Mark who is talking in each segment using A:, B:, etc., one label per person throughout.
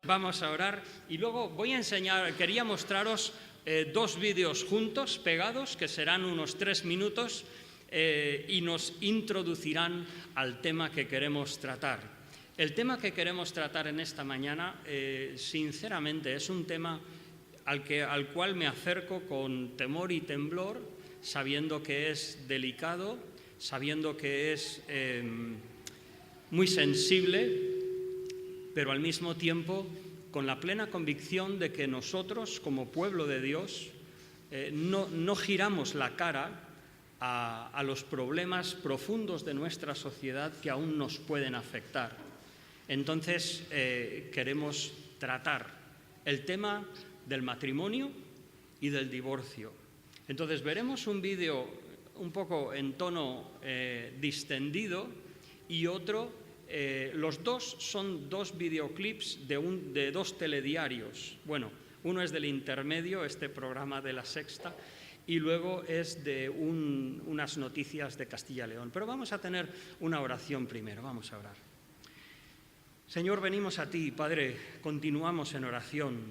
A: Vamos a orar y luego voy a enseñar, quería mostraros dos vídeos juntos, pegados, que serán unos 3 minutos y nos introducirán al tema que queremos tratar. El tema que queremos tratar en esta mañana, sinceramente, es un tema al cual me acerco con temor y temblor, sabiendo que es delicado, sabiendo que es muy sensible, pero al mismo tiempo con la plena convicción de que nosotros, como pueblo de Dios, no giramos la cara a los problemas profundos de nuestra sociedad que aún nos pueden afectar. Entonces, queremos tratar el tema del matrimonio y del divorcio. Entonces, veremos un vídeo un poco en tono distendido y otro. Los dos son dos videoclips de dos telediarios. Bueno, uno es del Intermedio, este programa de La Sexta, y luego es de unas noticias de Castilla y León. Pero vamos a tener una oración primero, vamos a orar. Señor, venimos a ti, Padre, continuamos en oración,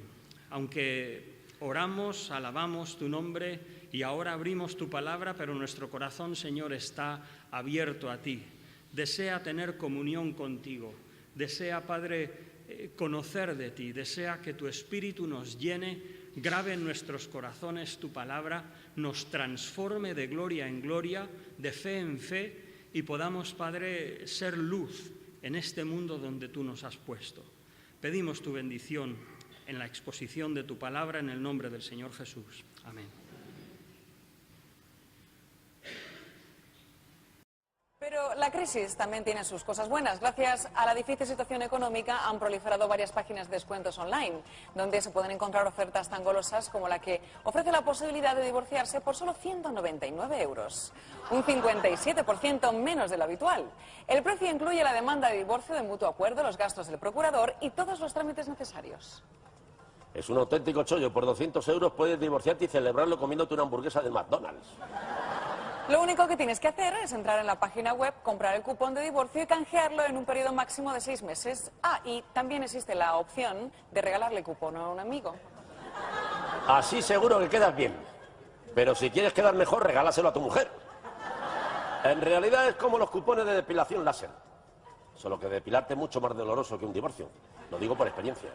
A: aunque oramos, alabamos tu nombre y ahora abrimos tu palabra, pero nuestro corazón, Señor, está abierto a ti. Desea tener comunión contigo, desea, Padre, conocer de ti, desea que tu Espíritu nos llene, grabe en nuestros corazones tu palabra, nos transforme de gloria en gloria, de fe en fe, y podamos, Padre, ser luz en este mundo donde tú nos has puesto. Pedimos tu bendición en la exposición de tu palabra en el nombre del Señor Jesús. Amén.
B: Pero la crisis también tiene sus cosas buenas. Gracias a la difícil situación económica han proliferado varias páginas de descuentos online, donde se pueden encontrar ofertas tan golosas como la que ofrece la posibilidad de divorciarse por solo 199 euros. Un 57% menos de lo habitual. El precio incluye la demanda de divorcio de mutuo acuerdo, los gastos del procurador y todos los trámites necesarios.
C: Es un auténtico chollo. Por 200 euros puedes divorciarte y celebrarlo comiéndote una hamburguesa de McDonald's.
B: Lo único que tienes que hacer es entrar en la página web, comprar el cupón de divorcio y canjearlo en un periodo máximo de 6 meses. Ah, y también existe la opción de regalarle el cupón a un amigo.
C: Así seguro que quedas bien. Pero si quieres quedar mejor, regálaselo a tu mujer. En realidad es como los cupones de depilación láser. Solo que depilarte es mucho más doloroso que un divorcio. Lo digo por experiencia.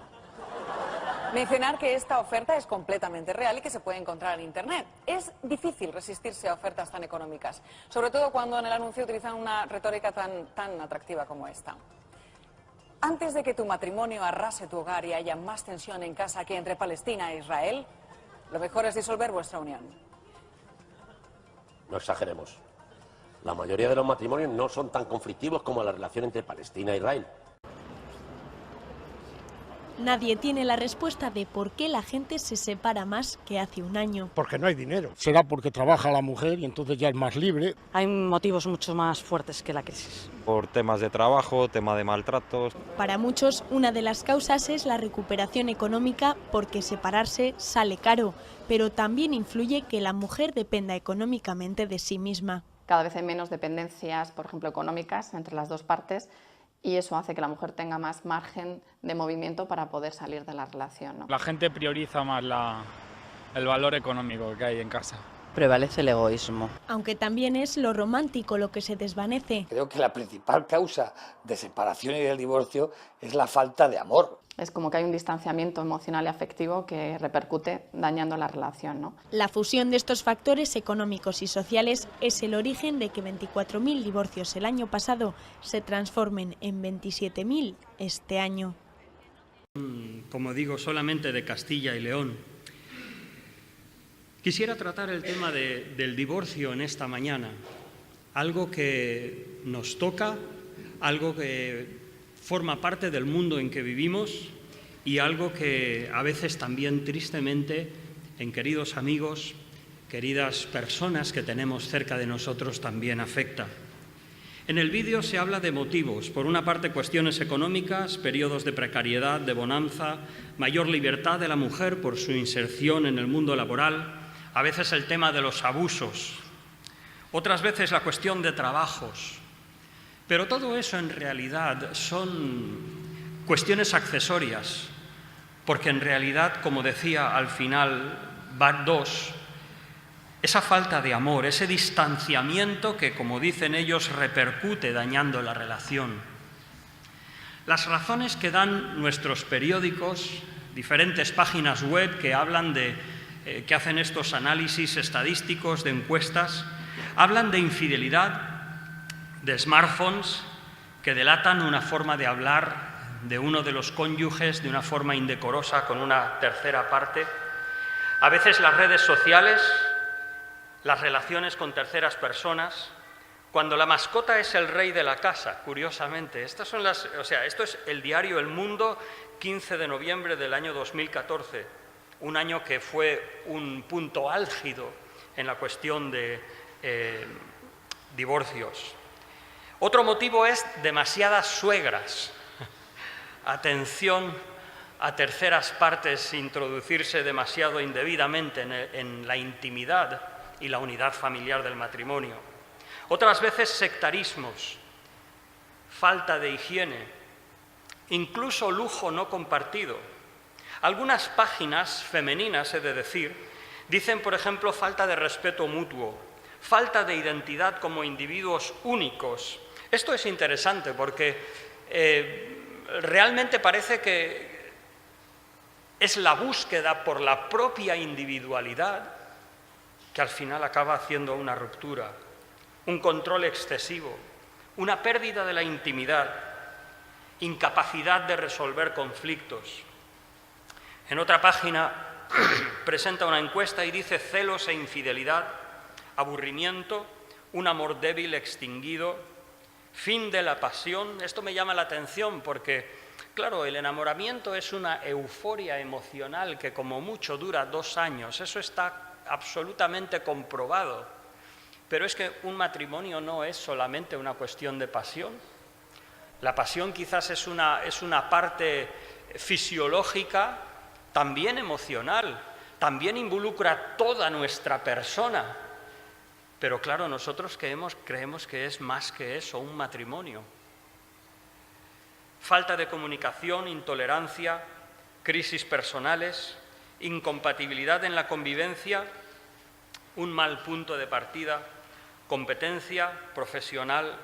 B: Mencionar que esta oferta es completamente real y que se puede encontrar en Internet. Es difícil resistirse a ofertas tan económicas, sobre todo cuando en el anuncio utilizan una retórica tan atractiva como esta. Antes de que tu matrimonio arrase tu hogar y haya más tensión en casa que entre Palestina e Israel, lo mejor es disolver vuestra unión.
C: No exageremos. La mayoría de los matrimonios no son tan conflictivos como la relación entre Palestina e Israel.
D: Nadie tiene la respuesta de por qué la gente se separa más que hace un año.
E: Porque no hay dinero. Será porque trabaja la mujer y entonces ya es más libre.
F: Hay motivos mucho más fuertes que la crisis.
G: Por temas de trabajo, tema de maltratos.
D: Para muchos, una de las causas es la recuperación económica porque separarse sale caro, pero también influye que la mujer dependa económicamente de sí misma.
H: Cada vez hay menos dependencias, por ejemplo, económicas entre las dos partes. Y eso hace que la mujer tenga más margen de movimiento para poder salir de la relación, ¿no?
I: La gente prioriza más el valor económico que hay en casa.
F: Prevalece el egoísmo.
D: Aunque también es lo romántico lo que se desvanece.
J: Creo que la principal causa de separación y del divorcio es la falta de amor.
H: Es como que hay un distanciamiento emocional y afectivo que repercute dañando la relación, ¿no?
D: La fusión de estos factores económicos y sociales es el origen de que 24.000 divorcios el año pasado se transformen en 27.000 este año.
A: Como digo, solamente de Castilla y León. Quisiera tratar el tema del divorcio en esta mañana, algo que nos toca, algo que forma parte del mundo en que vivimos y algo que a veces también tristemente en queridos amigos, queridas personas que tenemos cerca de nosotros también afecta. En el vídeo se habla de motivos, por una parte cuestiones económicas, periodos de precariedad, de bonanza, mayor libertad de la mujer por su inserción en el mundo laboral, a veces el tema de los abusos, otras veces la cuestión de trabajos. Pero todo eso en realidad son cuestiones accesorias porque en realidad, como decía al final BAT 2, esa falta de amor, ese distanciamiento que, como dicen ellos, repercute dañando la relación. Las razones que dan nuestros periódicos, diferentes páginas web que hablan que hacen estos análisis estadísticos de encuestas, hablan de infidelidad, de smartphones que delatan una forma de hablar de uno de los cónyuges de una forma indecorosa con una tercera parte. A veces las redes sociales, las relaciones con terceras personas, cuando la mascota es el rey de la casa, curiosamente. Esto es el diario El Mundo, 15 de noviembre del año 2014, un año que fue un punto álgido en la cuestión de divorcios. Otro motivo es demasiadas suegras. Atención a terceras partes introducirse demasiado indebidamente en la intimidad y la unidad familiar del matrimonio. Otras veces sectarismos, falta de higiene, incluso lujo no compartido. Algunas páginas femeninas, he de decir, dicen, por ejemplo, falta de respeto mutuo, falta de identidad como individuos únicos. Esto es interesante porque realmente parece que es la búsqueda por la propia individualidad que al final acaba haciendo una ruptura, un control excesivo, una pérdida de la intimidad, incapacidad de resolver conflictos. En otra página presenta una encuesta y dice celos e infidelidad, aburrimiento, un amor débil extinguido, fin de la pasión. Esto me llama la atención porque, claro, el enamoramiento es una euforia emocional que como mucho dura 2 años. Eso está absolutamente comprobado. Pero es que un matrimonio no es solamente una cuestión de pasión. La pasión quizás es una parte fisiológica, también emocional, también involucra toda nuestra persona. Pero claro, nosotros creemos que es más que eso, un matrimonio. Falta de comunicación, intolerancia, crisis personales, incompatibilidad en la convivencia, un mal punto de partida, competencia profesional.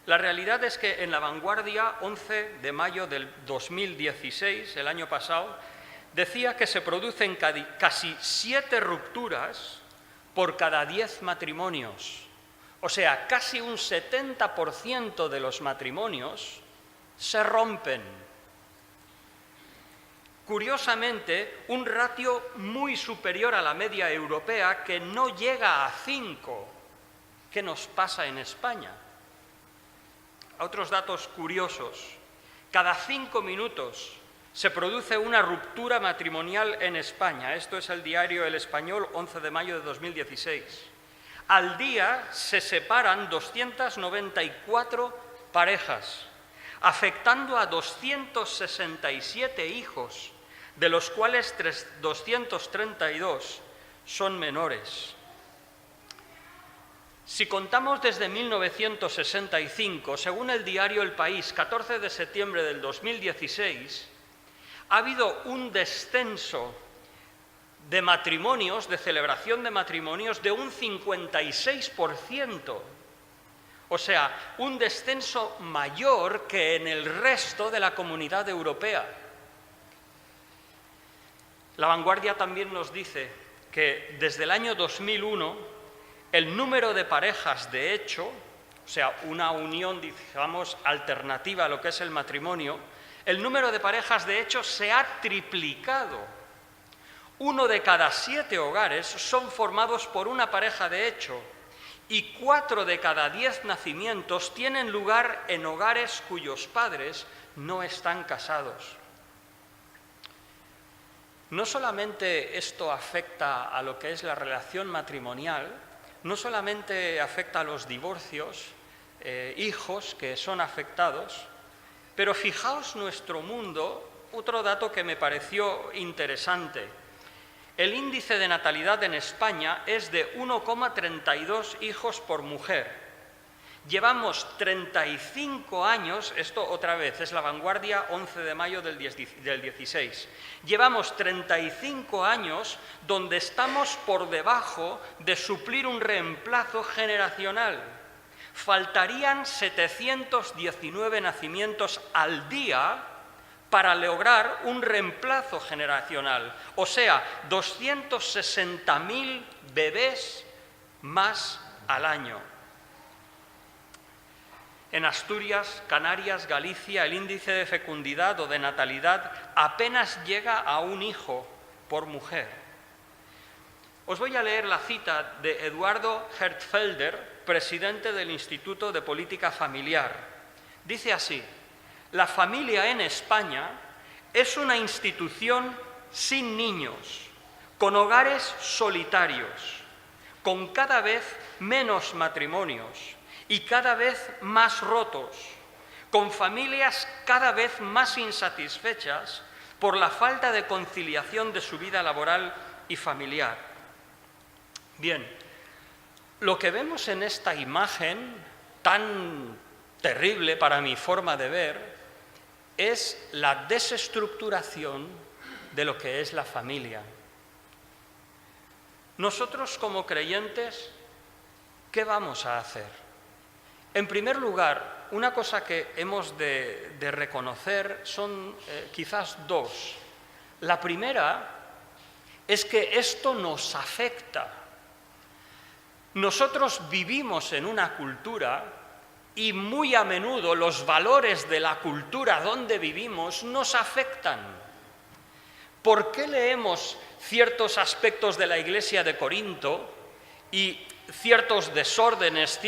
A: La realidad es que en La Vanguardia, 11 de mayo del 2016, el año pasado, decía que se producen casi 7 rupturas por cada 10 matrimonios. O sea, casi un 70% de los matrimonios se rompen. Curiosamente, un ratio muy superior a la media europea que no llega a 5. ¿Qué nos pasa en España? Otros datos curiosos. Cada 5 minutos se produce una ruptura matrimonial en España. Esto es el diario El Español, 11 de mayo de 2016. Al día se separan 294 parejas, afectando a 267 hijos, de los cuales 232 son menores. Si contamos desde 1965, según el diario El País, 14 de septiembre del 2016, ha habido un descenso de matrimonios, de celebración de matrimonios, de un 56%. O sea, un descenso mayor que en el resto de la Comunidad Europea. La Vanguardia también nos dice que desde el año 2001 el número de parejas de hecho, o sea, una unión, digamos, alternativa a lo que es el matrimonio, el número de parejas de hecho se ha triplicado. 1 de cada 7 hogares son formados por una pareja de hecho y 4 de cada 10 nacimientos tienen lugar en hogares cuyos padres no están casados. No solamente esto afecta a lo que es la relación matrimonial, no solamente afecta a los divorcios, hijos que son afectados, pero fijaos nuestro mundo, otro dato que me pareció interesante. El índice de natalidad en España es de 1,32 hijos por mujer. Llevamos 35 años, esto otra vez es La Vanguardia, 11 de mayo del 16, llevamos 35 años donde estamos por debajo de suplir un reemplazo generacional. Faltarían 719 nacimientos al día para lograr un reemplazo generacional, o sea, 260.000 bebés más al año. En Asturias, Canarias, Galicia, el índice de fecundidad o de natalidad apenas llega a un hijo por mujer. Os voy a leer la cita de Eduardo Hertfelder, presidente del Instituto de Política Familiar. Dice así: la familia en España es una institución sin niños, con hogares solitarios, con cada vez menos matrimonios y cada vez más rotos, con familias cada vez más insatisfechas por la falta de conciliación de su vida laboral y familiar. Bien, lo que vemos en esta imagen tan terrible para mi forma de ver es la desestructuración de lo que es la familia. Nosotros como creyentes, ¿qué vamos a hacer? En primer lugar, una cosa que hemos de reconocer son quizás dos. La primera es que esto nos afecta. Nosotros vivimos en una cultura y muy a menudo los valores de la cultura donde vivimos nos afectan. ¿Por qué leemos ciertos aspectos de la Iglesia de Corinto y ciertos desórdenes,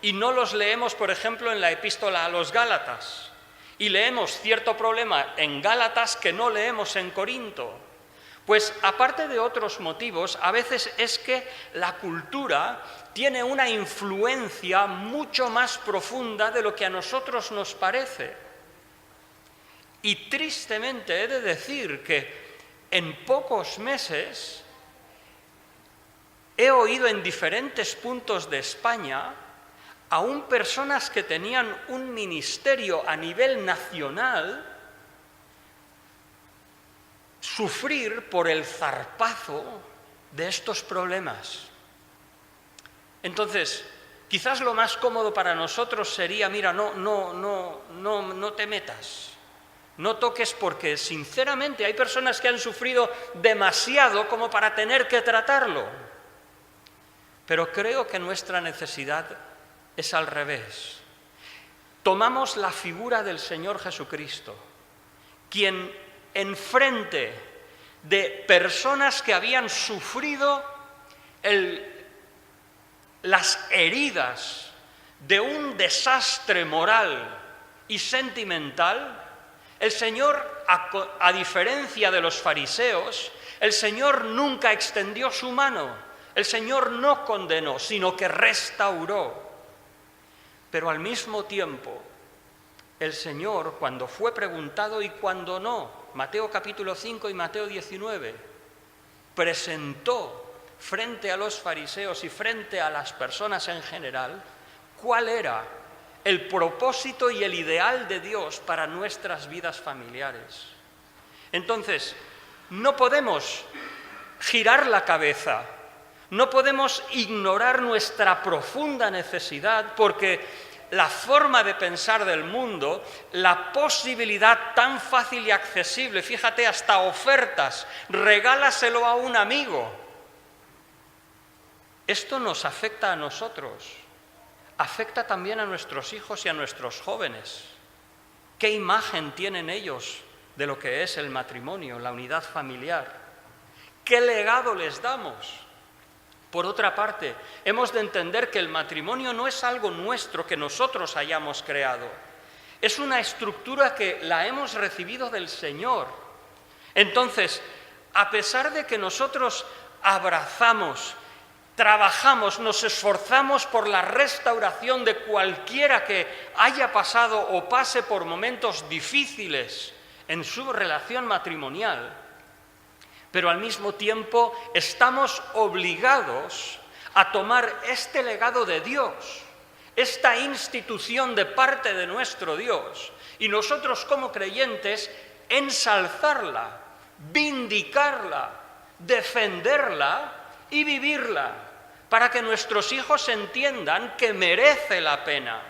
A: y no los leemos, por ejemplo, en la Epístola a los Gálatas? Y leemos cierto problema en Gálatas que no leemos en Corinto. Pues aparte de otros motivos, a veces es que la cultura tiene una influencia mucho más profunda de lo que a nosotros nos parece. Y tristemente he de decir que en pocos meses he oído en diferentes puntos de España aún personas que tenían un ministerio a nivel nacional sufrir por el zarpazo de estos problemas. Entonces, quizás lo más cómodo para nosotros sería, mira, no te metas, no toques, porque sinceramente hay personas que han sufrido demasiado como para tener que tratarlo. Pero creo que nuestra necesidad es al revés. Tomamos la figura del Señor Jesucristo, quien enfrente de personas que habían sufrido las heridas de un desastre moral y sentimental, el Señor, a diferencia de los fariseos, el Señor nunca extendió su mano, el Señor no condenó, sino que restauró. Pero al mismo tiempo, el Señor, cuando fue preguntado y cuando no, Mateo capítulo 5 y Mateo 19, presentó frente a los fariseos y frente a las personas en general cuál era el propósito y el ideal de Dios para nuestras vidas familiares. Entonces, no podemos girar la cabeza, no podemos ignorar nuestra profunda necesidad, porque la forma de pensar del mundo, la posibilidad tan fácil y accesible, fíjate, hasta ofertas, regálaselo a un amigo. Esto nos afecta a nosotros, afecta también a nuestros hijos y a nuestros jóvenes. ¿Qué imagen tienen ellos de lo que es el matrimonio, la unidad familiar? ¿Qué legado les damos? Por otra parte, hemos de entender que el matrimonio no es algo nuestro que nosotros hayamos creado. Es una estructura que la hemos recibido del Señor. Entonces, a pesar de que nosotros abrazamos, trabajamos, nos esforzamos por la restauración de cualquiera que haya pasado o pase por momentos difíciles en su relación matrimonial, pero al mismo tiempo estamos obligados a tomar este legado de Dios, esta institución de parte de nuestro Dios, y nosotros como creyentes ensalzarla, vindicarla, defenderla y vivirla, para que nuestros hijos entiendan que merece la pena.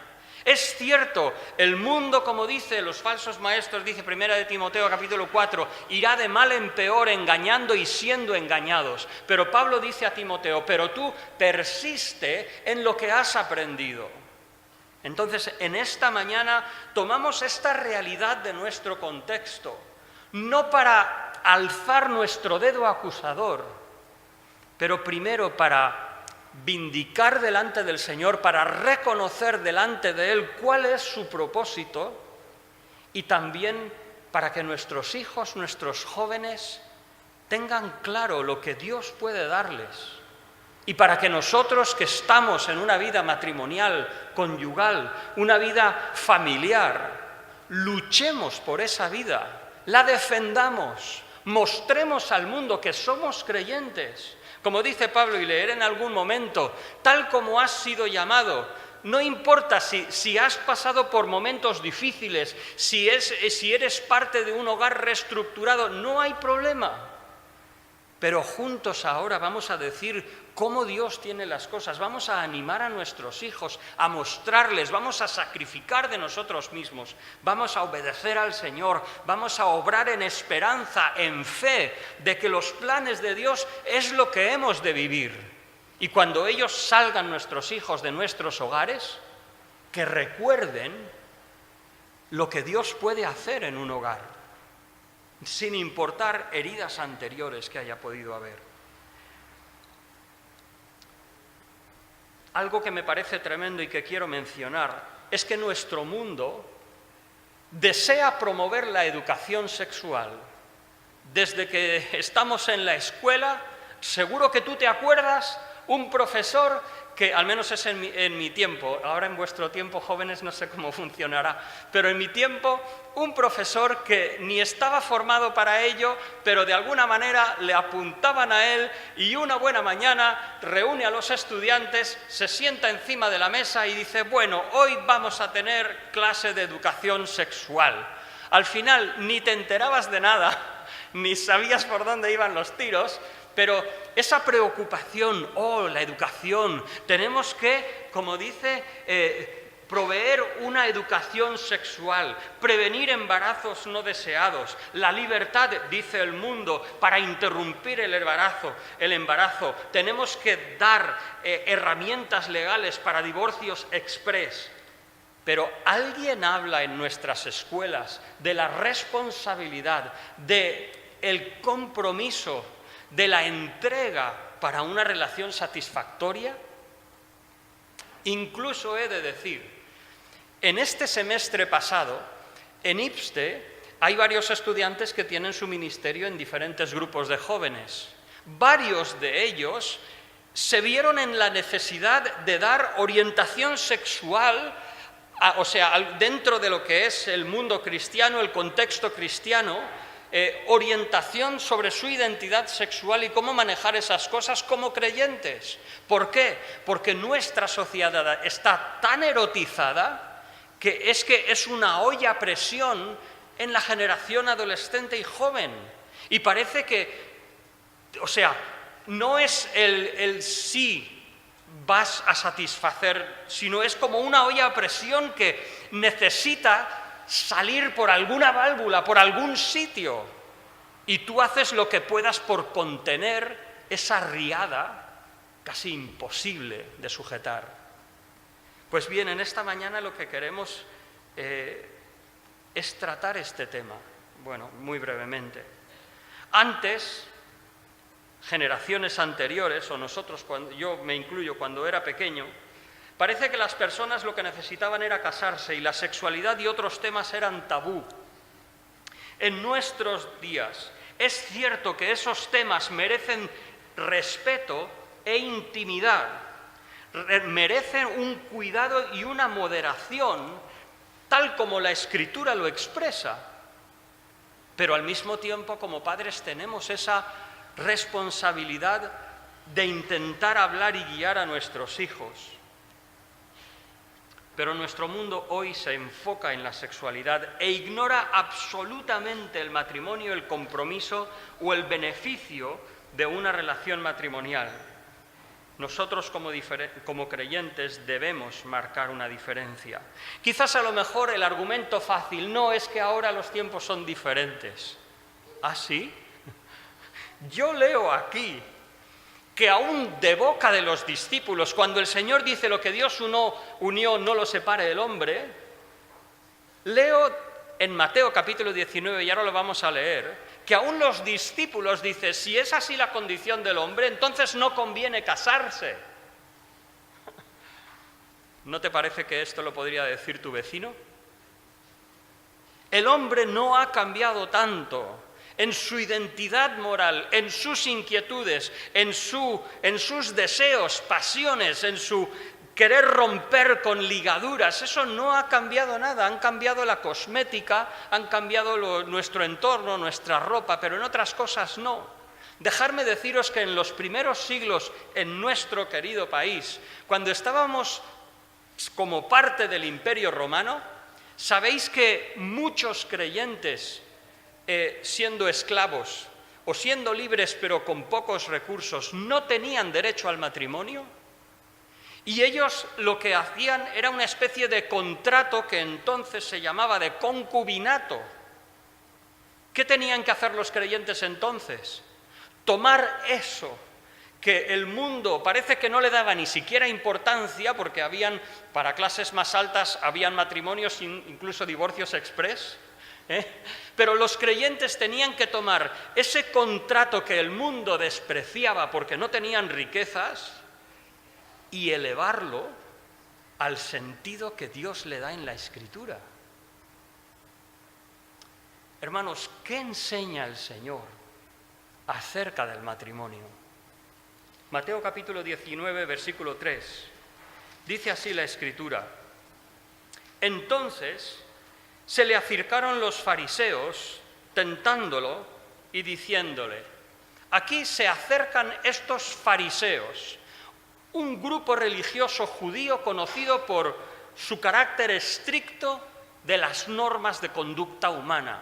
A: Es cierto, el mundo, como dice los falsos maestros, dice 1 de Timoteo capítulo 4, irá de mal en peor, engañando y siendo engañados. Pero Pablo dice a Timoteo, pero tú persiste en lo que has aprendido. Entonces, en esta mañana tomamos esta realidad de nuestro contexto, no para alzar nuestro dedo acusador, pero primero para vindicar delante del Señor, para reconocer delante de Él cuál es su propósito, y también para que nuestros hijos, nuestros jóvenes, tengan claro lo que Dios puede darles. Y para que nosotros que estamos en una vida matrimonial, conyugal, una vida familiar, luchemos por esa vida, la defendamos, mostremos al mundo que somos creyentes. Como dice Pablo, y leer en algún momento, tal como has sido llamado, no importa si has pasado por momentos difíciles, si eres parte de un hogar reestructurado, no hay problema. Pero juntos ahora vamos a decir cómo Dios tiene las cosas, vamos a animar a nuestros hijos, a mostrarles, vamos a sacrificar de nosotros mismos, vamos a obedecer al Señor, vamos a obrar en esperanza, en fe, de que los planes de Dios es lo que hemos de vivir. Y cuando ellos salgan, nuestros hijos, de nuestros hogares, que recuerden lo que Dios puede hacer en un hogar, sin importar heridas anteriores que haya podido haber. Algo que me parece tremendo y que quiero mencionar es que nuestro mundo desea promover la educación sexual. Desde que estamos en la escuela, seguro que tú te acuerdas, un profesor que, al menos es en mi tiempo, ahora en vuestro tiempo, jóvenes, no sé cómo funcionará, pero en mi tiempo, un profesor que ni estaba formado para ello, pero de alguna manera le apuntaban a él, y una buena mañana reúne a los estudiantes, se sienta encima de la mesa y dice, bueno, hoy vamos a tener clase de educación sexual. Al final ni te enterabas de nada, ni sabías por dónde iban los tiros, pero esa preocupación, la educación, tenemos que, como dice, proveer una educación sexual, prevenir embarazos no deseados, la libertad, dice el mundo, para interrumpir el embarazo. Tenemos que dar herramientas legales para divorcios exprés. Pero ¿alguien habla en nuestras escuelas de la responsabilidad, del compromiso, de la entrega para una relación satisfactoria? Incluso he de decir, en este semestre pasado, en IPSTE, hay varios estudiantes que tienen su ministerio en diferentes grupos de jóvenes. Varios de ellos se vieron en la necesidad de dar orientación sexual, dentro de lo que es el mundo cristiano, el contexto cristiano, orientación sobre su identidad sexual y cómo manejar esas cosas como creyentes. ¿Por qué? Porque nuestra sociedad está tan erotizada que es una olla a presión en la generación adolescente y joven. Y parece que, no es el sí vas a satisfacer, sino es como una olla a presión que necesita salir por alguna válvula, por algún sitio, y tú haces lo que puedas por contener esa riada casi imposible de sujetar. Pues bien, en esta mañana lo que queremos es tratar este tema, muy brevemente. Antes, generaciones anteriores, o nosotros, yo me incluyo, cuando era pequeño, parece que las personas lo que necesitaban era casarse y la sexualidad y otros temas eran tabú. En nuestros días es cierto que esos temas merecen respeto e intimidad, merecen un cuidado y una moderación, tal como la Escritura lo expresa. Pero al mismo tiempo, como padres, tenemos esa responsabilidad de intentar hablar y guiar a nuestros hijos. pero nuestro mundo hoy se enfoca en la sexualidad e ignora absolutamente el matrimonio, el compromiso o el beneficio de una relación matrimonial. Nosotros como creyentes debemos marcar una diferencia. Quizás a lo mejor el argumento fácil no es que ahora los tiempos son diferentes. ¿Ah, sí? Yo leo aquí que aún de boca de los discípulos, cuando el Señor dice lo que Dios unió, no lo separe el hombre, leo en Mateo capítulo 19, y ahora lo vamos a leer, que aún los discípulos dicen, si es así la condición del hombre, entonces no conviene casarse. ¿No te parece que esto lo podría decir tu vecino? El hombre no ha cambiado tanto en su identidad moral, en sus inquietudes, en sus deseos, pasiones, en su querer romper con ligaduras. Eso no ha cambiado nada. Han cambiado la cosmética, han cambiado nuestro entorno, nuestra ropa, pero en otras cosas no. Dejadme deciros que en los primeros siglos en nuestro querido país, cuando estábamos como parte del Imperio Romano, sabéis que muchos creyentes, siendo esclavos o siendo libres pero con pocos recursos, no tenían derecho al matrimonio. Y ellos lo que hacían era una especie de contrato que entonces se llamaba de concubinato. ¿Qué tenían que hacer los creyentes entonces? Tomar eso que el mundo parece que no le daba ni siquiera importancia, porque para clases más altas habían matrimonios, incluso divorcios exprés, pero los creyentes tenían que tomar ese contrato que el mundo despreciaba porque no tenían riquezas y elevarlo al sentido que Dios le da en la Escritura. Hermanos, ¿qué enseña el Señor acerca del matrimonio? Mateo capítulo 19, versículo 3. Dice así la Escritura: entonces se le acercaron los fariseos, tentándolo y diciéndole, aquí se acercan estos fariseos, un grupo religioso judío conocido por su carácter estricto de las normas de conducta humana.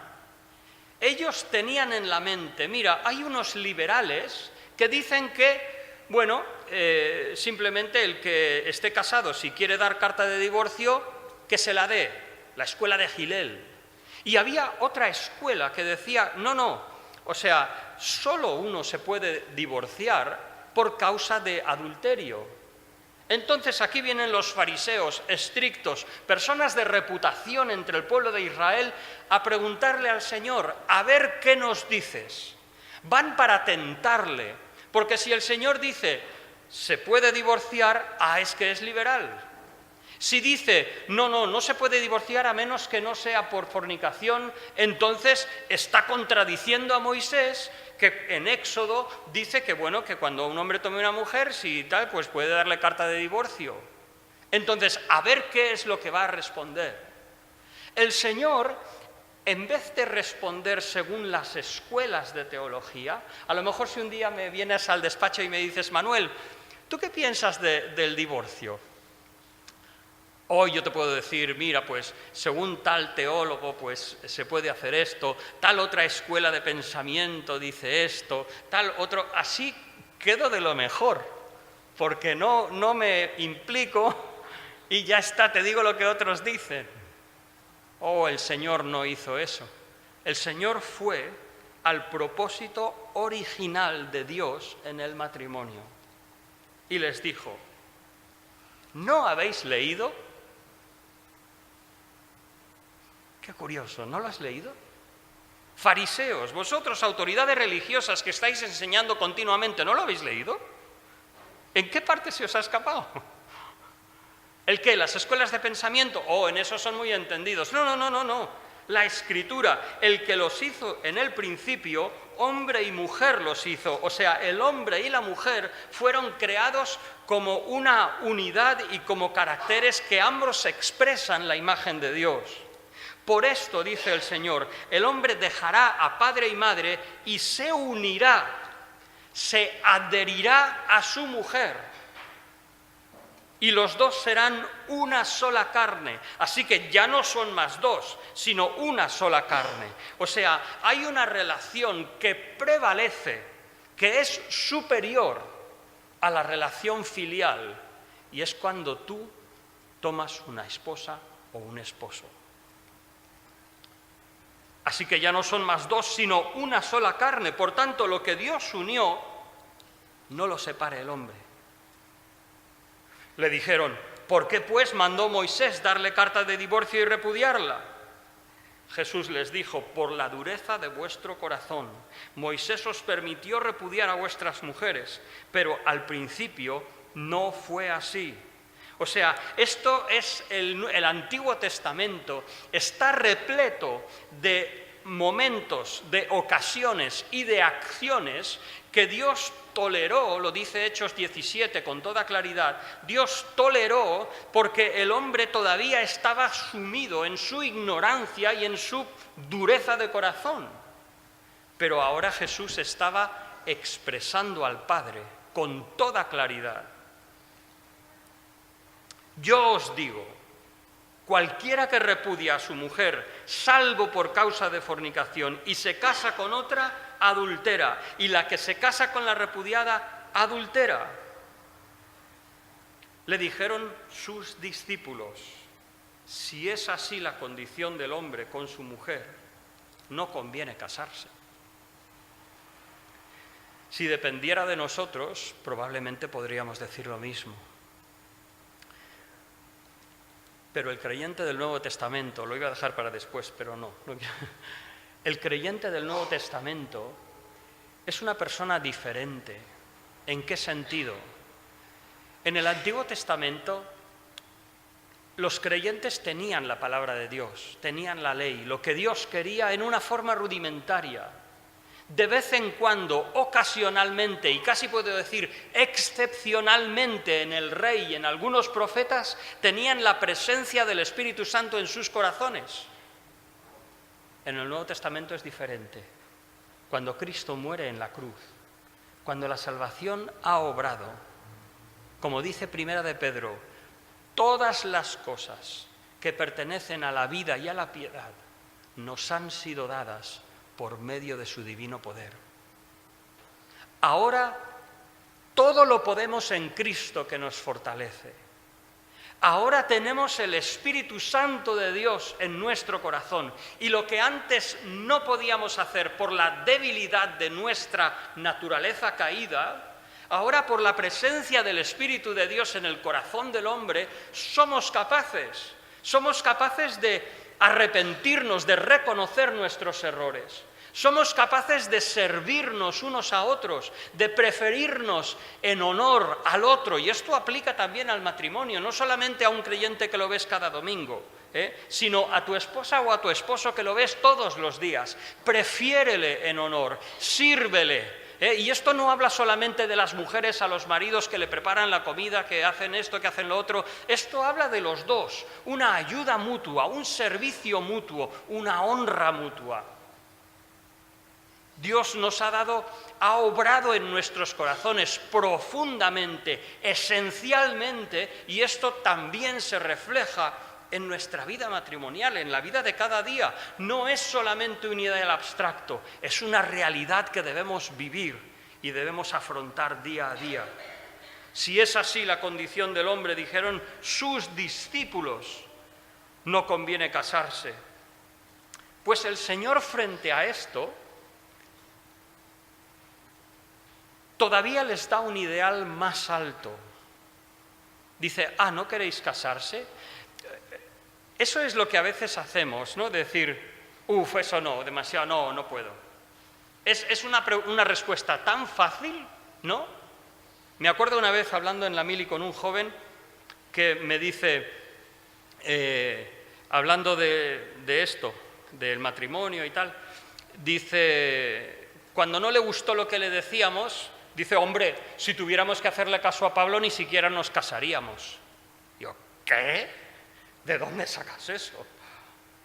A: Ellos tenían en la mente, mira, hay unos liberales que dicen que, bueno, simplemente el que esté casado, si quiere dar carta de divorcio, que se la dé, la escuela de Gilel. Y había otra escuela que decía, no, o sea, solo uno se puede divorciar por causa de adulterio. Entonces aquí vienen los fariseos estrictos, personas de reputación entre el pueblo de Israel, a preguntarle al Señor, a ver qué nos dices. Van para tentarle, porque si el Señor dice, se puede divorciar, es que es liberal. Si dice, no se puede divorciar a menos que no sea por fornicación, entonces está contradiciendo a Moisés, que en Éxodo dice que, bueno, que cuando un hombre tome una mujer, si tal, pues puede darle carta de divorcio. Entonces, a ver qué es lo que va a responder. El Señor, en vez de responder según las escuelas de teología, a lo mejor si un día me vienes al despacho y me dices, Manuel, ¿tú qué piensas del divorcio? Hoy yo te puedo decir, mira, pues según tal teólogo, pues se puede hacer esto, tal otra escuela de pensamiento dice esto, tal otro, así quedo de lo mejor, porque no me implico y ya está, te digo lo que otros dicen. El Señor no hizo eso. El Señor fue al propósito original de Dios en el matrimonio y les dijo, ¿no habéis leído? Qué curioso, ¿no lo has leído? Fariseos, vosotros, autoridades religiosas que estáis enseñando continuamente, ¿no lo habéis leído? ¿En qué parte se os ha escapado? ¿El qué? ¿Las escuelas de pensamiento? En eso son muy entendidos. No. La Escritura, el que los hizo en el principio, hombre y mujer los hizo. O sea, el hombre y la mujer fueron creados como una unidad y como caracteres que ambos expresan la imagen de Dios. Por esto, dice el Señor, el hombre dejará a padre y madre y se unirá, se adherirá a su mujer. y los dos serán una sola carne. Así que ya no son más dos, sino una sola carne. O sea, hay una relación que prevalece, que es superior a la relación filial, y es cuando tú tomas una esposa o un esposo. Así que ya no son más dos, sino una sola carne. Por tanto, lo que Dios unió, no lo separe el hombre. Le dijeron, ¿por qué pues mandó Moisés darle carta de divorcio y repudiarla? Jesús les dijo, por la dureza de vuestro corazón. Moisés os permitió repudiar a vuestras mujeres, pero al principio no fue así. O sea, esto es el Antiguo Testamento, está repleto de momentos, de ocasiones y de acciones que Dios toleró, lo dice Hechos 17 con toda claridad, Dios toleró porque el hombre todavía estaba sumido en su ignorancia y en su dureza de corazón. Pero ahora Jesús estaba expresando al Padre con toda claridad. Yo os digo, cualquiera que repudia a su mujer, salvo por causa de fornicación, y se casa con otra, adultera, y la que se casa con la repudiada, adultera. Le dijeron sus discípulos, si es así la condición del hombre con su mujer, no conviene casarse. Si dependiera de nosotros, probablemente podríamos decir lo mismo. Pero el creyente del Nuevo Testamento, lo iba a dejar para después, pero no. El creyente del Nuevo Testamento es una persona diferente. ¿En qué sentido? En el Antiguo Testamento, los creyentes tenían la palabra de Dios, tenían la ley, lo que Dios quería en una forma rudimentaria. De vez en cuando, ocasionalmente, y casi puedo decir excepcionalmente en el rey y en algunos profetas, tenían la presencia del Espíritu Santo en sus corazones. En el Nuevo Testamento es diferente. Cuando Cristo muere en la cruz, cuando la salvación ha obrado, como dice Primera de Pedro, todas las cosas que pertenecen a la vida y a la piedad nos han sido dadas por medio de su divino poder. Ahora todo lo podemos en Cristo que nos fortalece. Ahora tenemos el Espíritu Santo de Dios en nuestro corazón y lo que antes no podíamos hacer por la debilidad de nuestra naturaleza caída, ahora por la presencia del Espíritu de Dios en el corazón del hombre, somos capaces de arrepentirnos, de reconocer nuestros errores. Somos capaces de servirnos unos a otros, de preferirnos en honor al otro. Y esto aplica también al matrimonio, no solamente a un creyente que lo ves cada domingo, sino a tu esposa o a tu esposo que lo ves todos los días. Prefiérele en honor, sírvele. Y esto no habla solamente de las mujeres a los maridos que le preparan la comida, que hacen esto, que hacen lo otro. Esto habla de los dos, una ayuda mutua, un servicio mutuo, una honra mutua. Dios nos ha obrado en nuestros corazones profundamente, esencialmente, y esto también se refleja en nuestra vida matrimonial, en la vida de cada día. No es solamente un ideal abstracto, es una realidad que debemos vivir y debemos afrontar día a día. Si es así la condición del hombre, dijeron sus discípulos, no conviene casarse. Pues el Señor, frente a esto, todavía les da un ideal más alto. Dice, ¿no queréis casarse? Eso es lo que a veces hacemos, ¿no? Decir, eso no, demasiado, no puedo. Es una respuesta tan fácil, ¿no? Me acuerdo una vez hablando en la mili con un joven que me dice, hablando de esto, del matrimonio y tal, dice, cuando no le gustó lo que le decíamos, dice, hombre, si tuviéramos que hacerle caso a Pablo ni siquiera nos casaríamos. Yo, ¿qué? ¿De dónde sacas eso?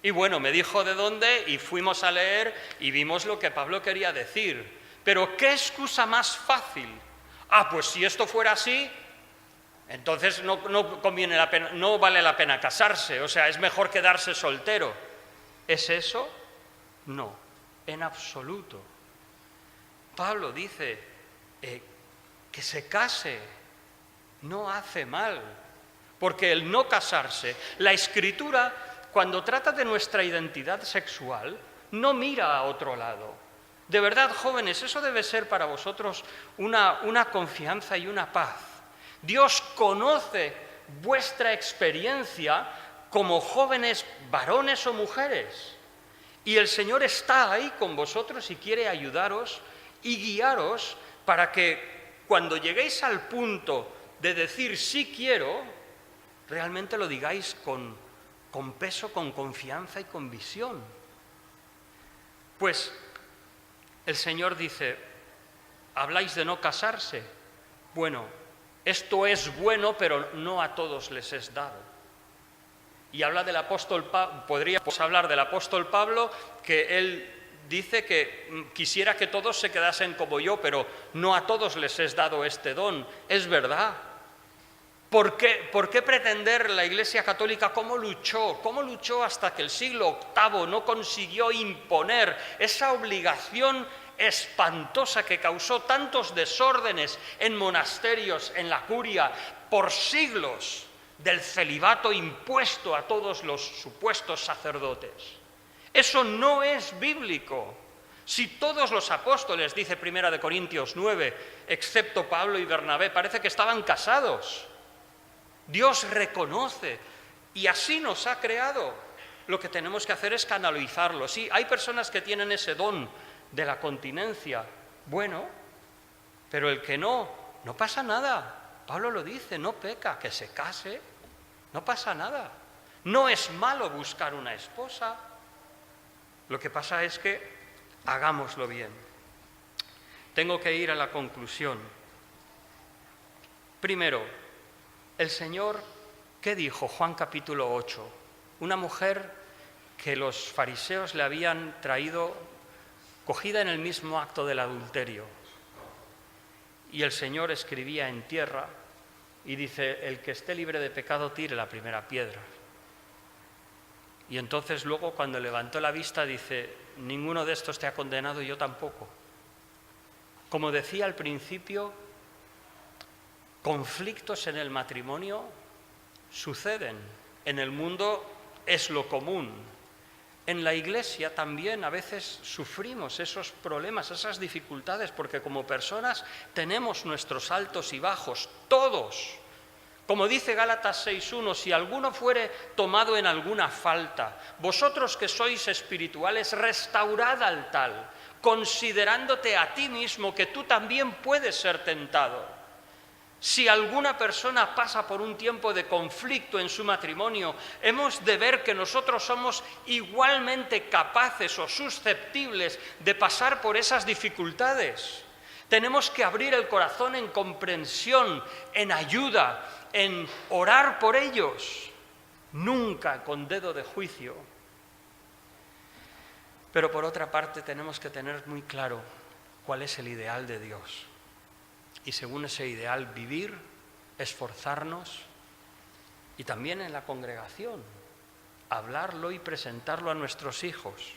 A: Y bueno, me dijo de dónde y fuimos a leer y vimos lo que Pablo quería decir. Pero ¿qué excusa más fácil? Pues si esto fuera así, Entonces no vale la pena casarse, o sea, es mejor quedarse soltero. ¿Es eso? No, en absoluto. Pablo dice que se case no hace mal, porque el no casarse, la Escritura, cuando trata de nuestra identidad sexual, no mira a otro lado. De verdad, jóvenes, eso debe ser para vosotros una confianza y una paz. Dios conoce vuestra experiencia como jóvenes varones o mujeres. Y el Señor está ahí con vosotros y quiere ayudaros y guiaros para que cuando lleguéis al punto de decir sí quiero, realmente lo digáis con peso, con confianza y con visión. Pues el Señor dice, ¿habláis de no casarse? Bueno, esto es bueno, pero no a todos les es dado. Y habla del apóstol Pablo, podríamos hablar del apóstol Pablo, que él dice que quisiera que todos se quedasen como yo, pero no a todos les es dado este don. Es verdad. ¿Por qué pretender la Iglesia Católica cómo luchó hasta que el siglo VIII no consiguió imponer esa obligación espantosa que causó tantos desórdenes en monasterios, en la curia, por siglos, del celibato impuesto a todos los supuestos sacerdotes? Eso no es bíblico. Si todos los apóstoles, dice 1 Corintios 9, excepto Pablo y Bernabé, parece que estaban casados. Dios reconoce y así nos ha creado. Lo que tenemos que hacer es canalizarlo. Sí, hay personas que tienen ese don de la continencia. Bueno, pero el que no pasa nada. Pablo lo dice, no peca, que se case, no pasa nada. No es malo buscar una esposa. Lo que pasa es que hagámoslo bien. Tengo que ir a la conclusión. Primero, el Señor, ¿qué dijo? Juan capítulo 8. Una mujer que los fariseos le habían traído cogida en el mismo acto del adulterio. Y el Señor escribía en tierra y dice, el que esté libre de pecado tire la primera piedra. Y entonces luego cuando levantó la vista dice, ninguno de estos te ha condenado y yo tampoco. Como decía al principio, conflictos en el matrimonio suceden. En el mundo es lo común. En la Iglesia también a veces sufrimos esos problemas, esas dificultades, porque como personas tenemos nuestros altos y bajos, todos. Como dice Gálatas 6:1, si alguno fuere tomado en alguna falta, vosotros que sois espirituales, restaurad al tal, considerándote a ti mismo que tú también puedes ser tentado. Si alguna persona pasa por un tiempo de conflicto en su matrimonio, hemos de ver que nosotros somos igualmente capaces o susceptibles de pasar por esas dificultades. Tenemos que abrir el corazón en comprensión, en ayuda, en orar por ellos, nunca con dedo de juicio. Pero por otra parte tenemos que tener muy claro cuál es el ideal de Dios. Y según ese ideal vivir, esforzarnos y también en la congregación, hablarlo y presentarlo a nuestros hijos.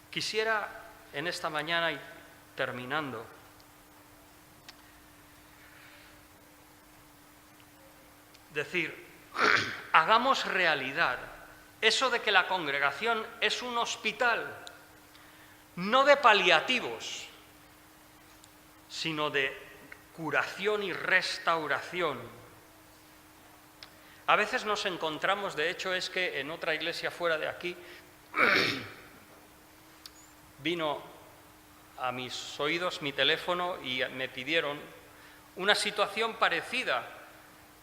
A: Quisiera en esta mañana, y terminando, decir, hagamos realidad eso de que la congregación es un hospital, no de paliativos, sino de curación y restauración. A veces nos encontramos, de hecho es que en otra iglesia fuera de aquí, vino a mis oídos mi teléfono y me pidieron una situación parecida,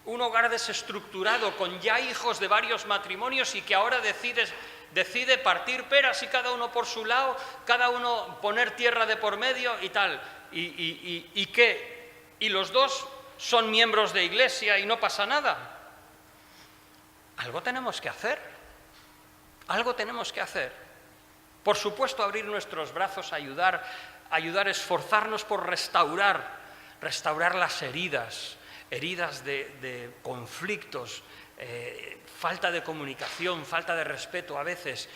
A: un hogar desestructurado con ya hijos de varios matrimonios y que ahora decide partir peras y cada uno por su lado, cada uno poner tierra de por medio y tal. ¿Y qué? Y los dos son miembros de iglesia y no pasa nada. Algo tenemos que hacer. Algo tenemos que hacer. Por supuesto, abrir nuestros brazos, ayudar, esforzarnos por restaurar las heridas, heridas de conflictos, falta de comunicación, falta de respeto a veces,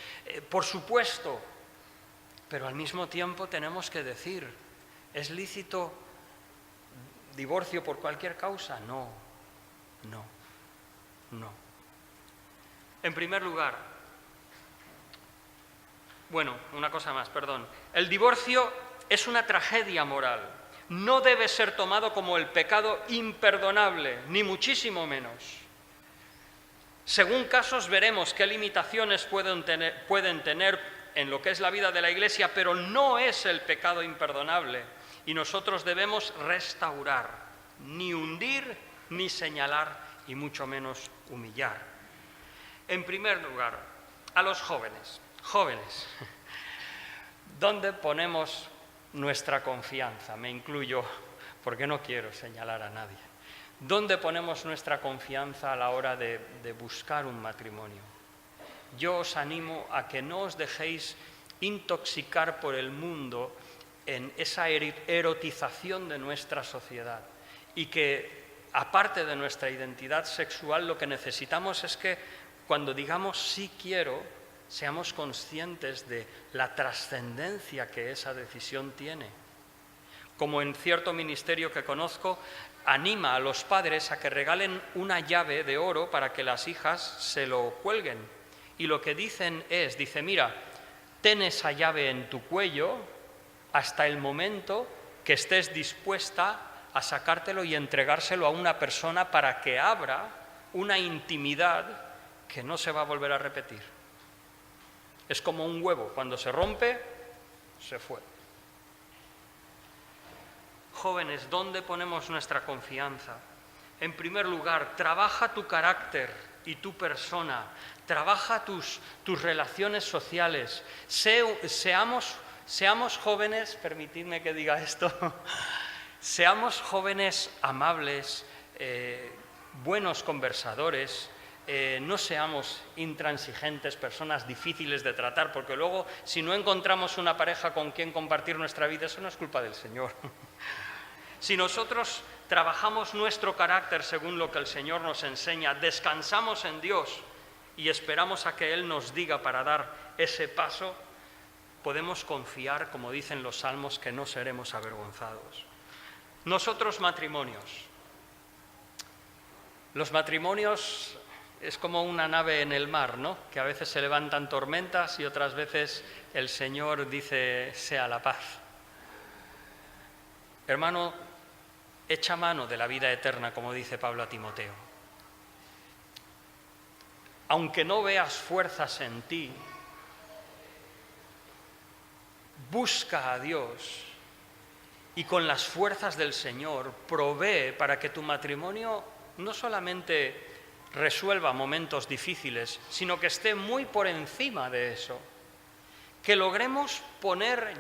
A: por supuesto, pero al mismo tiempo tenemos que decir, ¿es lícito divorcio por cualquier causa? No, no, no. En primer lugar, bueno, una cosa más, perdón. El divorcio es una tragedia moral. No debe ser tomado como el pecado imperdonable, ni muchísimo menos. Según casos veremos qué limitaciones pueden tener en lo que es la vida de la Iglesia, pero no es el pecado imperdonable. Y nosotros debemos restaurar, ni hundir, ni señalar, y mucho menos humillar. En primer lugar, a los jóvenes. Jóvenes, ¿dónde ponemos nuestra confianza? Me incluyo, porque no quiero señalar a nadie. ¿Dónde ponemos nuestra confianza a la hora de buscar un matrimonio? Yo os animo a que no os dejéis intoxicar por el mundo en esa erotización de nuestra sociedad y que, aparte de nuestra identidad sexual, lo que necesitamos es que cuando digamos sí quiero, seamos conscientes de la trascendencia que esa decisión tiene. Como en cierto ministerio que conozco, anima a los padres a que regalen una llave de oro para que las hijas se lo cuelguen. Y lo que dicen es, mira, ten esa llave en tu cuello hasta el momento que estés dispuesta a sacártelo y entregárselo a una persona para que abra una intimidad que no se va a volver a repetir. Es como un huevo, cuando se rompe, se fue. Jóvenes, ¿dónde ponemos nuestra confianza? En primer lugar, trabaja tu carácter y tu persona, trabaja tus relaciones sociales. Seamos jóvenes, permitidme que diga esto, seamos jóvenes amables, buenos conversadores. No seamos intransigentes, personas difíciles de tratar, porque luego, si no encontramos una pareja con quien compartir nuestra vida, eso no es culpa del Señor. Si nosotros trabajamos nuestro carácter según lo que el Señor nos enseña, descansamos en Dios y esperamos a que Él nos diga para dar ese paso, podemos confiar, como dicen los salmos, que no seremos avergonzados. Nosotros matrimonios. Los matrimonios es como una nave en el mar, ¿no? Que a veces se levantan tormentas y otras veces el Señor dice, sea la paz. Hermano, echa mano de la vida eterna, como dice Pablo a Timoteo. Aunque no veas fuerzas en ti, busca a Dios y con las fuerzas del Señor provee para que tu matrimonio no solamente resuelva momentos difíciles, sino que esté muy por encima de eso. Que logremos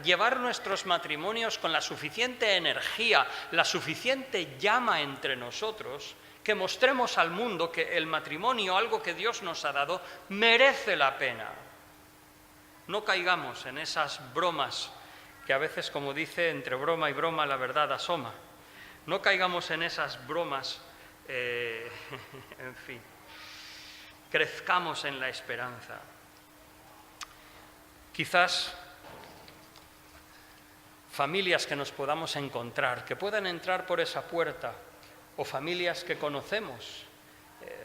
A: llevar nuestros matrimonios con la suficiente energía, la suficiente llama entre nosotros, que mostremos al mundo que el matrimonio, algo que Dios nos ha dado, merece la pena. No caigamos en esas bromas que a veces, como dice, entre broma y broma la verdad asoma. No caigamos en esas bromas, en fin. Crezcamos en la esperanza. Quizás familias que nos podamos encontrar, que puedan entrar por esa puerta, o familias que conocemos.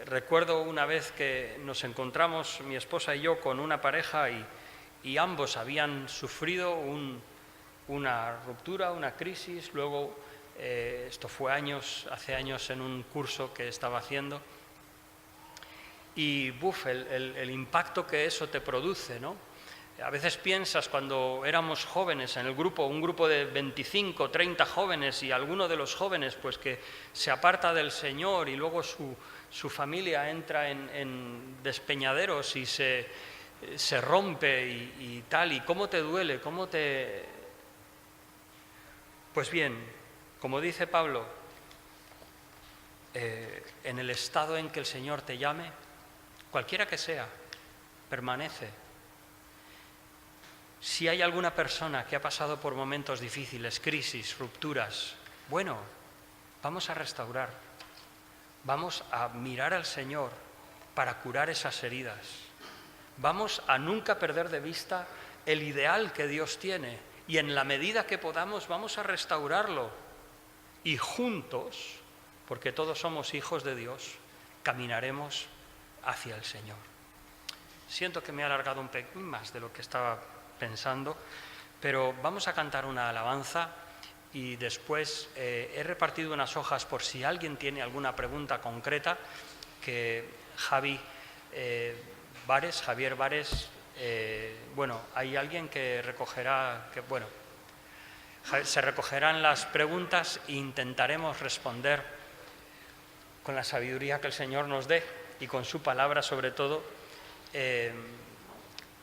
A: Recuerdo una vez que nos encontramos, mi esposa y yo, con una pareja y ambos habían sufrido una ruptura, una crisis. Luego, esto fue hace años en un curso que estaba haciendo. Y el impacto que eso te produce, ¿no? A veces piensas, cuando éramos jóvenes en el grupo, un grupo de 25, 30 jóvenes, y alguno de los jóvenes pues que se aparta del Señor y luego su familia entra en despeñaderos y se rompe y tal, y cómo te duele, Pues bien, como dice Pablo, en el estado en que el Señor te llame, cualquiera que sea, permanece. Si hay alguna persona que ha pasado por momentos difíciles, crisis, rupturas, bueno, vamos a restaurar. Vamos a mirar al Señor para curar esas heridas. Vamos a nunca perder de vista el ideal que Dios tiene y en la medida que podamos vamos a restaurarlo. Y juntos, porque todos somos hijos de Dios, caminaremos hacia el Señor. Siento que me he alargado un poco más de lo que estaba pensando, pero vamos a cantar una alabanza y después he repartido unas hojas por si alguien tiene alguna pregunta concreta que Javier Vares, bueno, hay alguien que recogerá, se recogerán las preguntas e intentaremos responder con la sabiduría que el Señor nos dé y con su palabra sobre todo,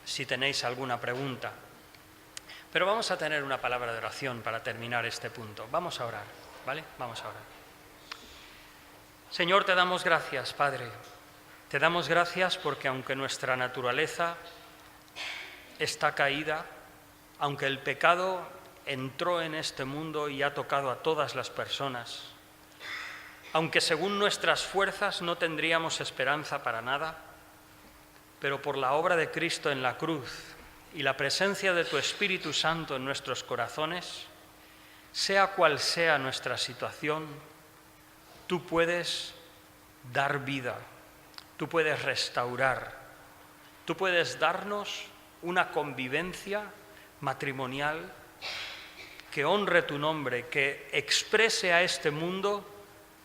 A: si tenéis alguna pregunta. Pero vamos a tener una palabra de oración para terminar este punto. Vamos a orar, ¿vale? Vamos a orar. Señor, te damos gracias, Padre. Te damos gracias porque aunque nuestra naturaleza está caída, aunque el pecado entró en este mundo y ha tocado a todas las personas, aunque según nuestras fuerzas no tendríamos esperanza para nada, pero por la obra de Cristo en la cruz y la presencia de tu Espíritu Santo en nuestros corazones, sea cual sea nuestra situación, tú puedes dar vida, tú puedes restaurar, tú puedes darnos una convivencia matrimonial que honre tu nombre, que exprese a este mundo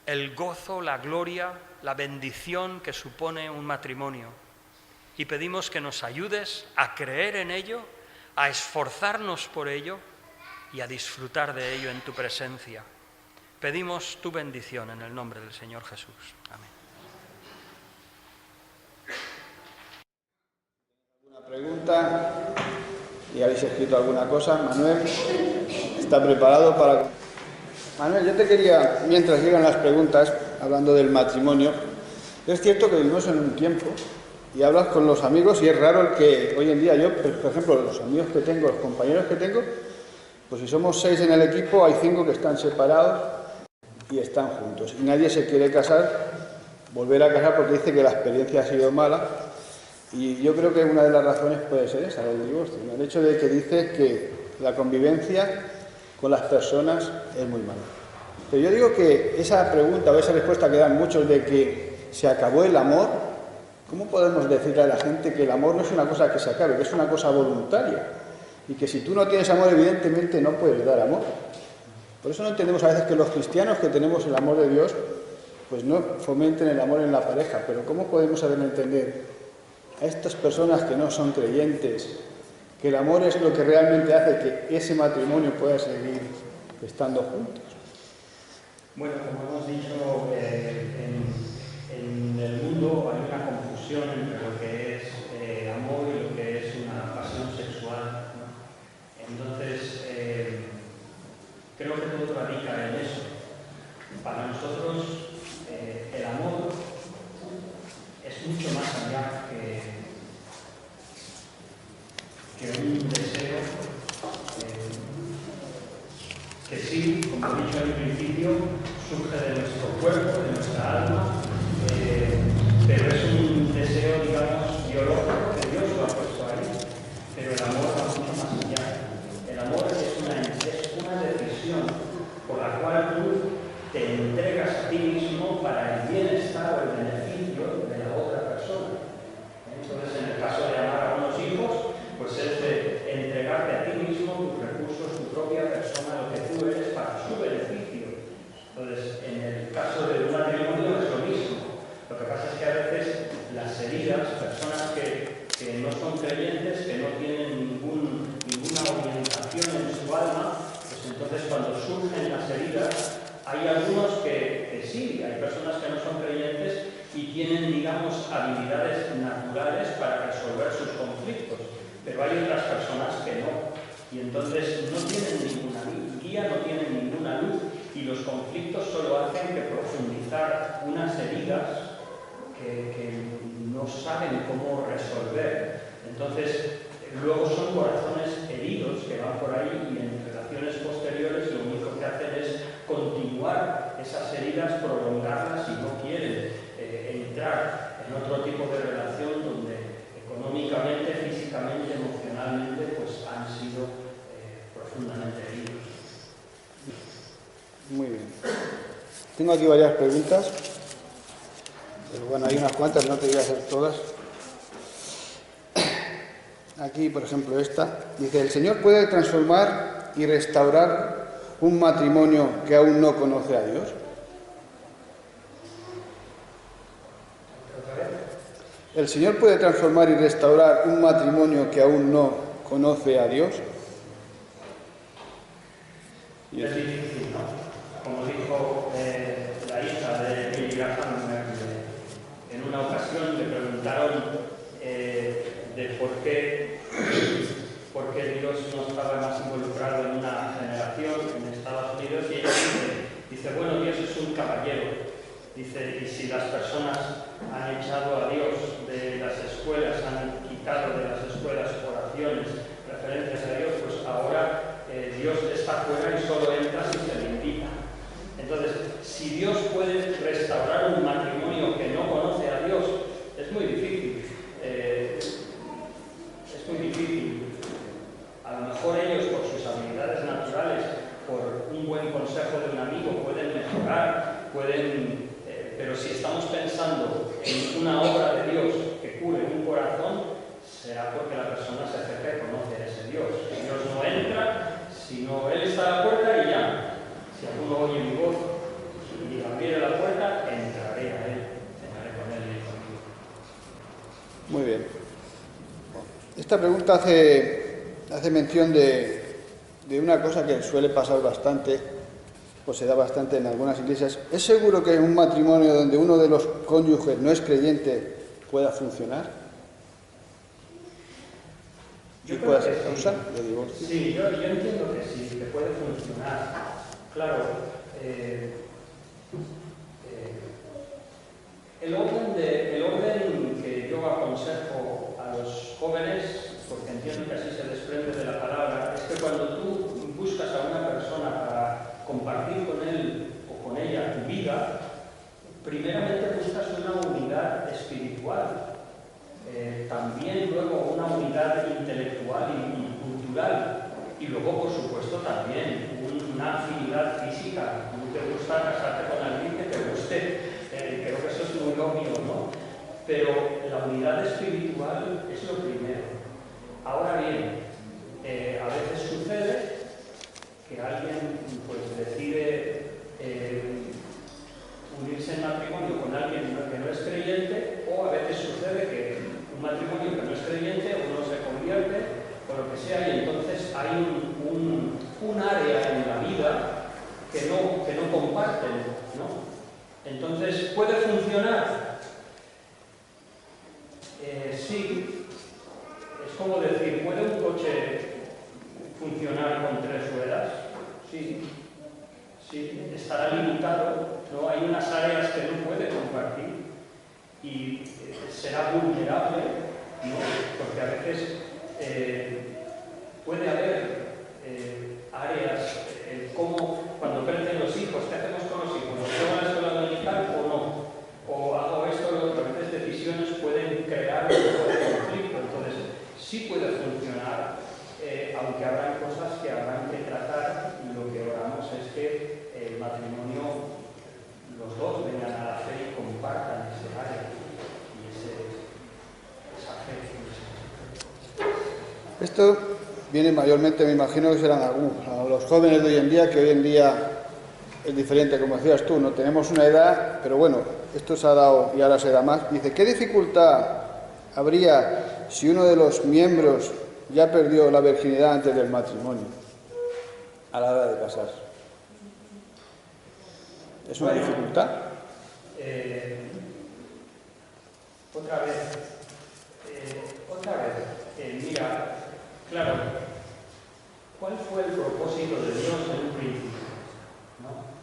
A: el gozo, la gloria, la bendición que supone un matrimonio. Y pedimos que nos ayudes a creer en ello, a esforzarnos por ello y a disfrutar de ello en tu presencia. Pedimos tu bendición en el nombre del Señor Jesús. Amén.
K: ¿Alguna pregunta? ¿Y habéis escrito alguna cosa? Manuel, ¿está preparado para...? Manuel, yo te quería, mientras llegan las preguntas, hablando del matrimonio, es cierto que vivimos en un tiempo y hablas con los amigos y es raro el que hoy en día yo, por ejemplo, los amigos que tengo, los compañeros que tengo, pues si somos 6 en el equipo, hay 5 que están separados y están juntos. Y nadie se quiere casar, volver a casar porque dice que la experiencia ha sido mala. Y yo creo que una de las razones puede ser esa, el divorcio, ¿no? El hecho de que dice que la convivencia con las personas es muy mala. Pero yo digo que esa pregunta o esa respuesta que dan muchos de que se acabó el amor, ¿cómo podemos decirle a la gente que el amor no es una cosa que se acabe, que es una cosa voluntaria? Y que si tú no tienes amor, evidentemente no puedes dar amor. Por eso no entendemos a veces que los cristianos que tenemos el amor de Dios, pues no fomenten el amor en la pareja. Pero ¿cómo podemos saber entender a estas personas que no son creyentes, que el amor es lo que realmente hace que ese matrimonio pueda seguir estando juntos?
A: Bueno, como hemos dicho, en el mundo hay una confusión entre lo que es amor y lo que es una pasión sexual, ¿no? Entonces, creo que todo radica en eso. Para nosotros, el amor es mucho más allá que un deseo que sí, como he dicho al principio, surge de nuestro cuerpo, de nuestra alma, pero es un deseo, digamos, biológico que Dios lo ha puesto ahí. Pero el amor va mucho más allá. El amor es una decisión por la cual tú te entregas a ti mismo para el bienestar o el beneficio de la otra persona. Entonces, en el caso de amar a unos hijos, pues es de entregarte a ti mismo tus recursos, tu propia persona, lo que tú eres para su beneficio. Entonces, en el caso de un matrimonio es lo mismo. Lo que pasa es que a veces las heridas, personas que no son creyentes, que no tienen ninguna orientación en su alma, pues entonces cuando surgen las heridas, hay algunos que sí, hay personas que no son creyentes y tienen, digamos, habilidades naturales para resolver sus conflictos, pero hay otras personas que no. Y entonces no tienen ninguna guía, no tienen ninguna luz, y los conflictos solo hacen que profundizar unas heridas que no saben cómo resolver. Entonces, luego son corazones heridos que van por ahí y en relaciones posteriores lo único que hacen es continuar esas heridas, prolongarlas y no quieren
K: Tengo aquí varias preguntas, pero bueno, hay unas cuantas, no te voy a hacer todas. Aquí, por ejemplo, esta. Dice, ¿el Señor puede transformar y restaurar un matrimonio que aún no conoce a Dios? ¿El Señor puede transformar y restaurar un matrimonio que aún no conoce a Dios?
A: Es difícil, ¿no? Como dijo la hija de Billy Graham, en una ocasión le preguntaron de por qué Dios no estaba más involucrado en una generación en Estados Unidos, y ella dice, bueno, Dios es un caballero. Dice, y si las personas han echado a Dios de las escuelas, han quitado de las escuelas oraciones, referencias a Dios, pues ahora Dios está fuera y solo entra si se le invita. Entonces, si Dios puede restaurar un matrimonio que no conoce a Dios, es muy difícil. Es muy difícil. A lo mejor ellos, por sus habilidades naturales, por un buen consejo de un amigo, pueden mejorar, pero si estamos pensando en una obra de Dios que cure un corazón, será porque la persona se acerca y conoce a ese Dios. Dios no entra, sino Él está a la puerta y llama. Si alguno oye mi voz y abriere la puerta, entraré a Él, cenaré con Él y conmigo.
K: Muy bien. Esta pregunta hace mención de una cosa que suele pasar bastante, pues se da bastante en algunas iglesias. ¿Es seguro que un matrimonio donde uno de los cónyuges no es creyente pueda funcionar? ¿Y pueda ser causa de divorcio?
A: Sí, yo entiendo que sí, que puede funcionar. Claro, el orden que yo aconsejo a los jóvenes, porque entiendo que así se desprende de la palabra, es que cuando tú buscas a una persona para compartir con él o con ella tu vida, primeramente buscas una unidad espiritual, también luego una unidad intelectual y cultural, y luego, por supuesto, también una afinidad física. No te gusta casarte con alguien que te guste, creo que eso es muy obvio, ¿no? Pero la unidad espiritual es lo primero. Ahora bien, a veces sucede que alguien pues decide unirse en matrimonio con alguien que no es creyente, o a veces sucede que un matrimonio que no es creyente, uno se convierte, o lo que sea, y entonces hay un área en la vida que no comparten, ¿no? Entonces, ¿puede funcionar? Sí. Es como decir, ¿puede un coche funcionar con 3 ruedas? Sí. Sí, estará limitado, ¿no? Hay unas áreas que no puede compartir y será vulnerable, ¿no? Porque a veces puede haber áreas, como cuando crecen los hijos, ¿qué hacemos con los hijos? ¿Los llevo a la escuela dominical o no? O hago esto o lo otro. A veces decisiones pueden crear un tipo de conflicto, entonces sí puede funcionar, aunque habrá cosas que habrán que tratar. Lo que oramos es que el matrimonio, los dos vengan a la fe y compartan ese área y esa fe.
K: Esto viene mayormente, me imagino que serán a los jóvenes de hoy en día, que hoy en día es diferente, como decías tú, no tenemos una edad, pero bueno, esto se ha dado y ahora se da más. Dice, ¿qué dificultad habría si uno de los miembros ya perdió la virginidad antes del matrimonio, a la hora de casarse? ¿Es una dificultad?
A: Otra vez, mira, claro, ¿cuál fue el propósito de Dios en un principio? ¿No?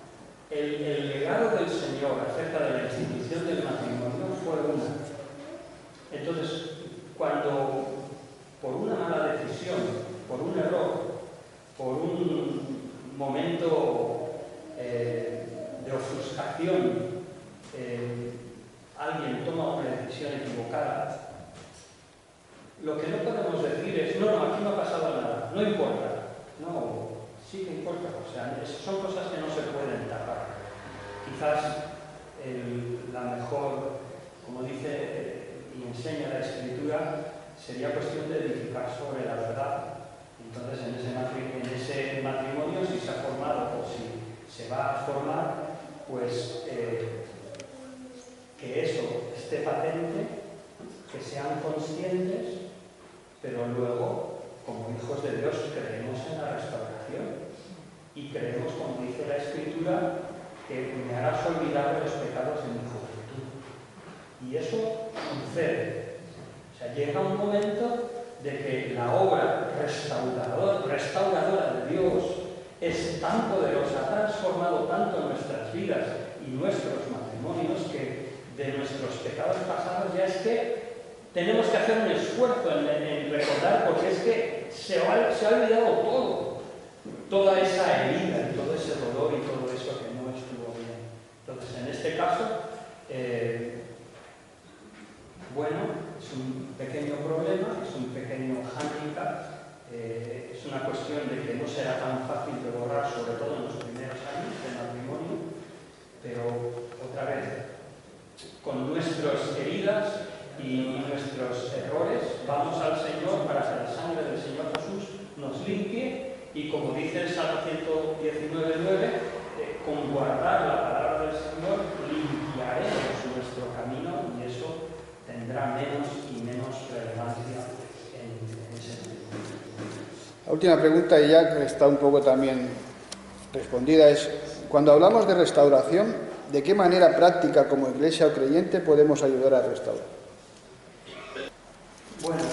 A: El legado del Señor acerca de la institución del matrimonio fue una. Entonces, cuando por una mala decisión, por un error, por un momento de ofuscación, alguien toma una decisión equivocada, lo que no podemos decir es, no, aquí no ha pasado nada, no importa. No, sí que importa, o sea, son cosas que no se pueden tapar. quizás la mejor, como dice y enseña la Escritura, sería cuestión de edificar sobre la verdad. Entonces, en ese matrimonio, si se ha formado o si se va a formar, pues que eso esté patente, que sean conscientes, pero luego, como hijos de Dios, creemos en la restauración y creemos, como dice la Escritura, que me harás olvidar de los pecados de mi juventud. Y eso sucede. O sea, llega un momento de que la obra restauradora de Dios es tan poderosa, ha transformado tanto nuestras vidas y nuestros matrimonios, que de nuestros pecados pasados ya es que tenemos que hacer un esfuerzo en recordar, porque es que se ha olvidado todo, toda esa herida y todo ese dolor y todo eso que no estuvo bien. Entonces, en este caso, bueno, es un pequeño problema, es un pequeño hándicap, es una cuestión de que no será tan fácil de borrar, sobre todo en los primeros años del matrimonio, pero otra vez, con nuestras heridas y nuestros errores, vamos al Señor para que la sangre del Señor Jesús nos limpie y, como dice el Salmo 119:9, con guardar la palabra del Señor limpiaremos nuestro camino, y eso tendrá menos y menos relevancia en ese momento.
K: La última pregunta, y ya que está un poco también respondida, es: cuando hablamos de restauración, ¿de qué manera práctica como iglesia o creyente podemos ayudar a restaurar?
A: Bueno,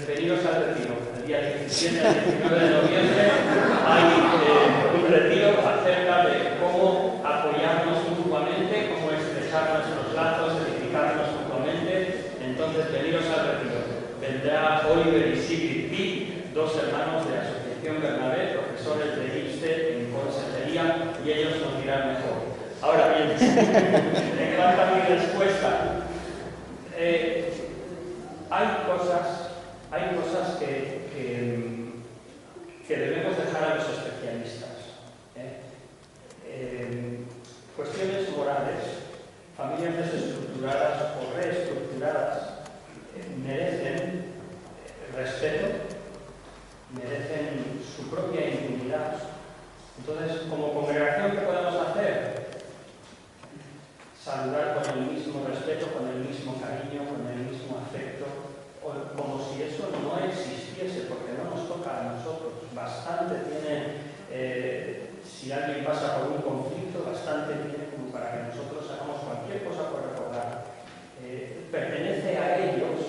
A: veniros al retiro. El día 17 al 19 de noviembre hay un retiro acerca de cómo apoyarnos mutuamente, cómo estrechar nuestros lazos, edificarnos mutuamente. Entonces, veniros al retiro. Vendrá Oliver y Sigrid P., dos hermanos de la Asociación Bernabé, profesores de IPSTE en consejería, y ellos nos dirán mejor. Ahora bien, en cuanto a mi respuesta, hay cosas que debemos dejar a los especialistas. Cuestiones morales, familias desestructuradas o reestructuradas merecen respeto, merecen su propia intimidad. Entonces, como congregación, ¿qué podemos hacer? Saludar con el mismo respeto, con el mismo cariño, con el mismo afecto, como si eso no existiese, porque no nos toca a nosotros. Bastante tiene, si alguien pasa por un conflicto, bastante tiene como para que nosotros hagamos cualquier cosa por recordar. Pertenece a ellos,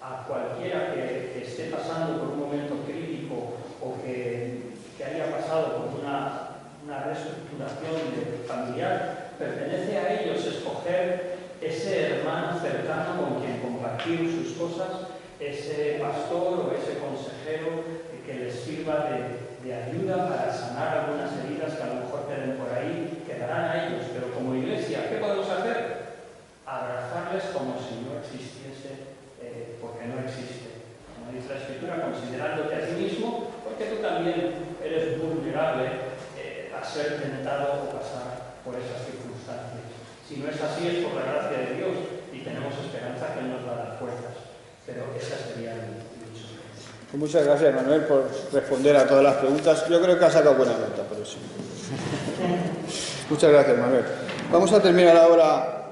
A: a cualquiera que esté pasando por un momento crítico o que haya pasado por una reestructuración familiar, pertenece a ellos escoger ese hermano cercano con quien compartir sus cosas, ese pastor o ese consejero que les sirva de ayuda para sanar algunas heridas que a lo mejor queden por ahí, quedarán a ellos. Pero como iglesia, ¿qué podemos hacer? Abrazarles como si no existiese, porque no existe. Como dice la Escritura, considerándote a ti mismo, porque tú también eres vulnerable a ser tentado o pasar por esas circunstancias. Si no es así, es por la gracia de Dios y tenemos esperanza que Él nos va a dar fuerzas. Pero esa sería mi sugerencia.
K: Muchas gracias, Manuel, por responder a todas las preguntas. Yo creo que ha sacado buena nota, pero sí. Muchas gracias, Manuel. Vamos a terminar ahora